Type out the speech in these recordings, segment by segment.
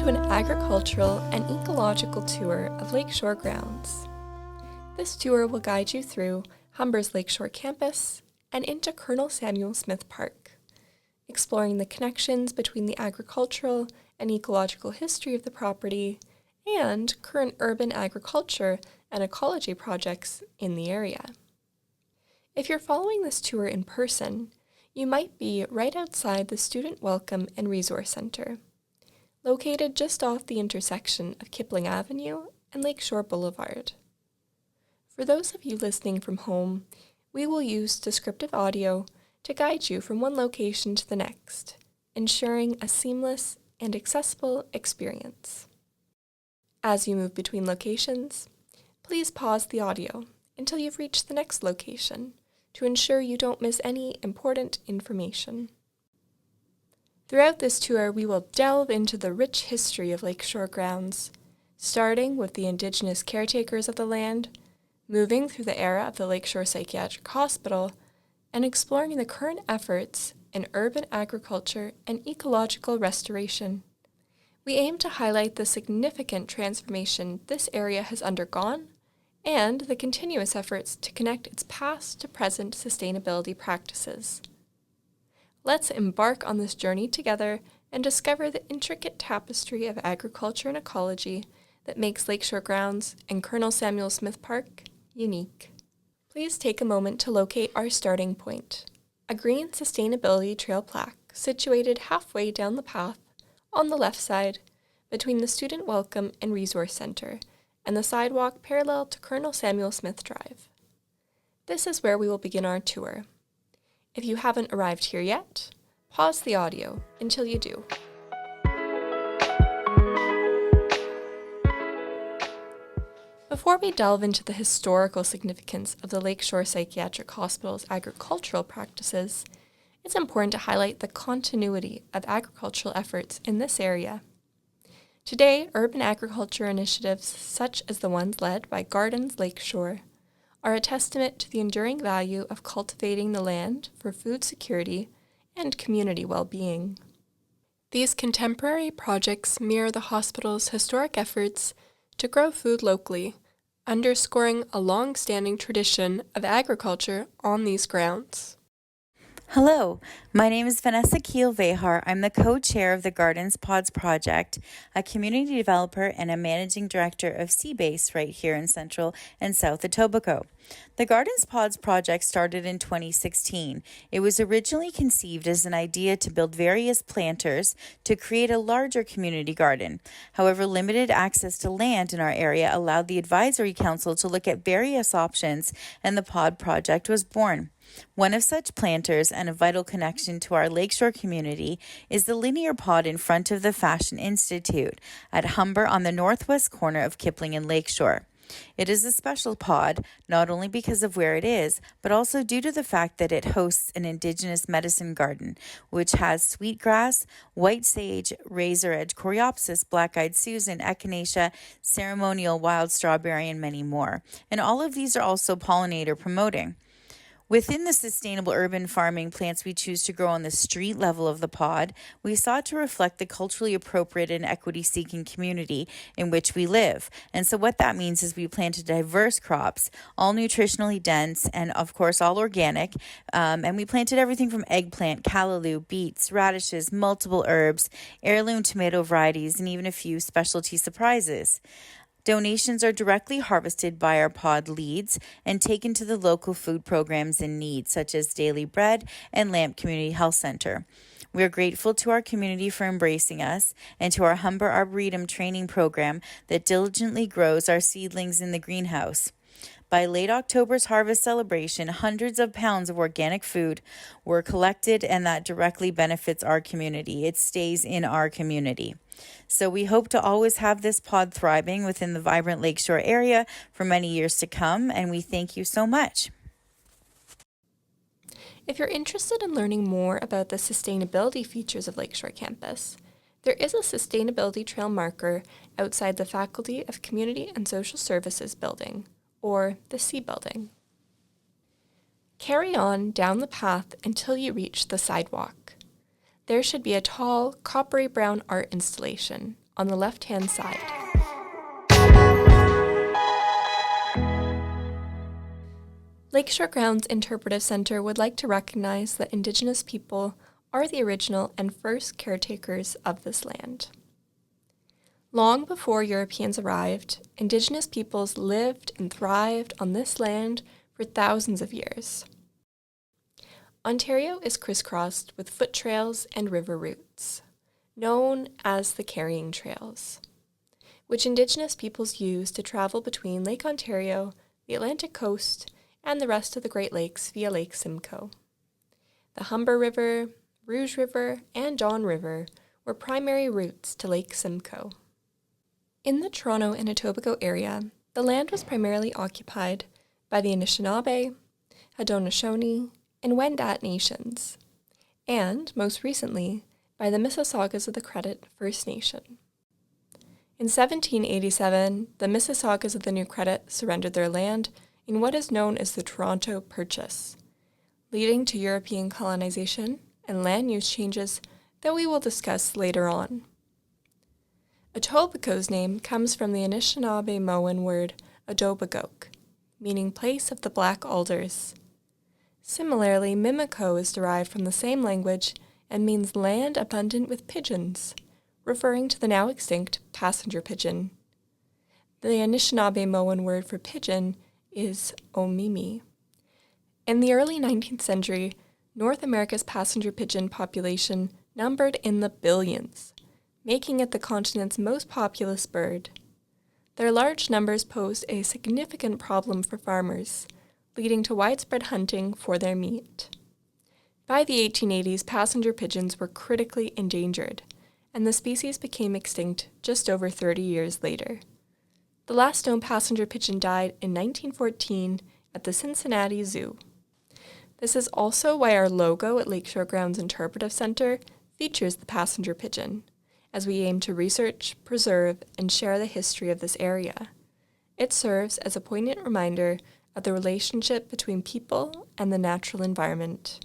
to an agricultural and ecological tour of Lakeshore grounds. This tour will guide you through Humber's Lakeshore campus and into Colonel Samuel Smith Park, exploring the connections between the agricultural and ecological history of the property and current urban agriculture and ecology projects in the area. If you're following this tour in person, you might be right outside the Student Welcome and Resource Center, located just off the intersection of Kipling Avenue and Lakeshore Boulevard. For those of you listening from home, we will use descriptive audio to guide you from one location to the next, ensuring a seamless and accessible experience. As you move between locations, please pause the audio until you've reached the next location to ensure you don't miss any important information. Throughout this tour, we will delve into the rich history of Lakeshore grounds, starting with the Indigenous caretakers of the land, moving through the era of the Lakeshore Psychiatric Hospital, and exploring the current efforts in urban agriculture and ecological restoration. We aim to highlight the significant transformation this area has undergone and the continuous efforts to connect its past to present sustainability practices. Let's embark on this journey together and discover the intricate tapestry of agriculture and ecology that makes Lakeshore grounds and Colonel Samuel Smith Park unique. Please take a moment to locate our starting point, a green sustainability trail plaque situated halfway down the path on the left side between the Student Welcome and Resource Center and the sidewalk parallel to Colonel Samuel Smith Drive. This is where we will begin our tour. If you haven't arrived here yet, pause the audio until you do. Before we delve into the historical significance of the Lakeshore Psychiatric Hospital's agricultural practices, it's important to highlight the continuity of agricultural efforts in this area. Today, urban agriculture initiatives such as the ones led by Gardens Lakeshore are a testament to the enduring value of cultivating the land for food security and community well-being. These contemporary projects mirror the hospital's historic efforts to grow food locally, underscoring a long-standing tradition of agriculture on these grounds. Hello, my name is Vanessa Keall-Vejar. I'm the co-chair of the Gardens Pods Project, a community developer and a managing director of Seabase right here in Central and South Etobicoke. The Gardens Pods Project started in 2016. It was originally conceived as an idea to build various planters to create a larger community garden. However, limited access to land in our area allowed the Advisory Council to look at various options, and the Pod Project was born. One of such planters and a vital connection to our Lakeshore community is the linear pod in front of the Fashion Institute at Humber on the northwest corner of Kipling and Lakeshore. It is a special pod, not only because of where it is, but also due to the fact that it hosts an Indigenous medicine garden, which has sweetgrass, white sage, razor edge coreopsis, black-eyed Susan, echinacea, ceremonial wild strawberry, and many more. And all of these are also pollinator promoting. Within the sustainable urban farming plants we choose to grow on the street level of the pod, we sought to reflect the culturally appropriate and equity-seeking community in which we live. And so what that means is we planted diverse crops, all nutritionally dense and, of course, all organic. And we planted everything from eggplant, callaloo, beets, radishes, multiple herbs, heirloom tomato varieties, and even a few specialty surprises. Donations are directly harvested by our pod leads and taken to the local food programs in need, such as Daily Bread and Lamp Community Health Center. We are grateful to our community for embracing us and to our Humber Arboretum training program that diligently grows our seedlings in the greenhouse. By late October's harvest celebration, hundreds of pounds of organic food were collected, and that directly benefits our community. It stays in our community. So we hope to always have this pod thriving within the vibrant Lakeshore area for many years to come, and we thank you so much. If you're interested in learning more about the sustainability features of Lakeshore campus, there is a sustainability trail marker outside the Faculty of Community and Social Services building, or the C building. Carry on down the path until you reach the sidewalk. There should be a tall, coppery brown art installation on the left-hand side. Lakeshore Grounds Interpretive Center would like to recognize that Indigenous people are the original and first caretakers of this land. Long before Europeans arrived, Indigenous peoples lived and thrived on this land for thousands of years. Ontario is crisscrossed with foot trails and river routes, known as the carrying trails, which Indigenous peoples use to travel between Lake Ontario, the Atlantic coast, and the rest of the Great Lakes via Lake Simcoe. The Humber River, Rouge River, and Don River were primary routes to Lake Simcoe. In the Toronto and Etobicoke area, the land was primarily occupied by the Anishinaabe, Haudenosaunee, and Wendat nations, and, most recently, by the Mississaugas of the Credit First Nation. In 1787, the Mississaugas of the New Credit surrendered their land in what is known as the Toronto Purchase, leading to European colonization and land use changes that we will discuss later on. Etobicoke's name comes from the Anishinaabe-Moan word Adobagok, meaning place of the black alders. Similarly, Mimico is derived from the same language and means land abundant with pigeons, referring to the now extinct passenger pigeon. The Anishinaabe-Moan word for pigeon is omimi. In the early 19th century, North America's passenger pigeon population numbered in the billions, making it the continent's most populous bird. Their large numbers posed a significant problem for farmers, leading to widespread hunting for their meat. By the 1880s, passenger pigeons were critically endangered, and the species became extinct just over 30 years later. The last known passenger pigeon died in 1914 at the Cincinnati Zoo. This is also why our logo at Lakeshore Grounds Interpretive Center features the passenger pigeon, as we aim to research, preserve, and share the history of this area. It serves as a poignant reminder of the relationship between people and the natural environment.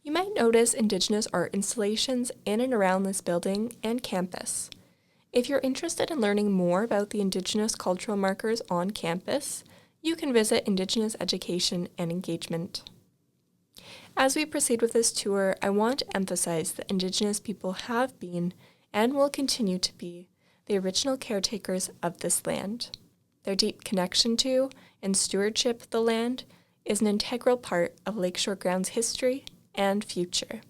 You might notice Indigenous art installations in and around this building and campus. If you're interested in learning more about the Indigenous cultural markers on campus, you can visit Indigenous Education and Engagement. As we proceed with this tour, I want to emphasize that Indigenous people have been and will continue to be the original caretakers of this land. Their deep connection to and stewardship of the land is an integral part of Lakeshore Grounds' history and future.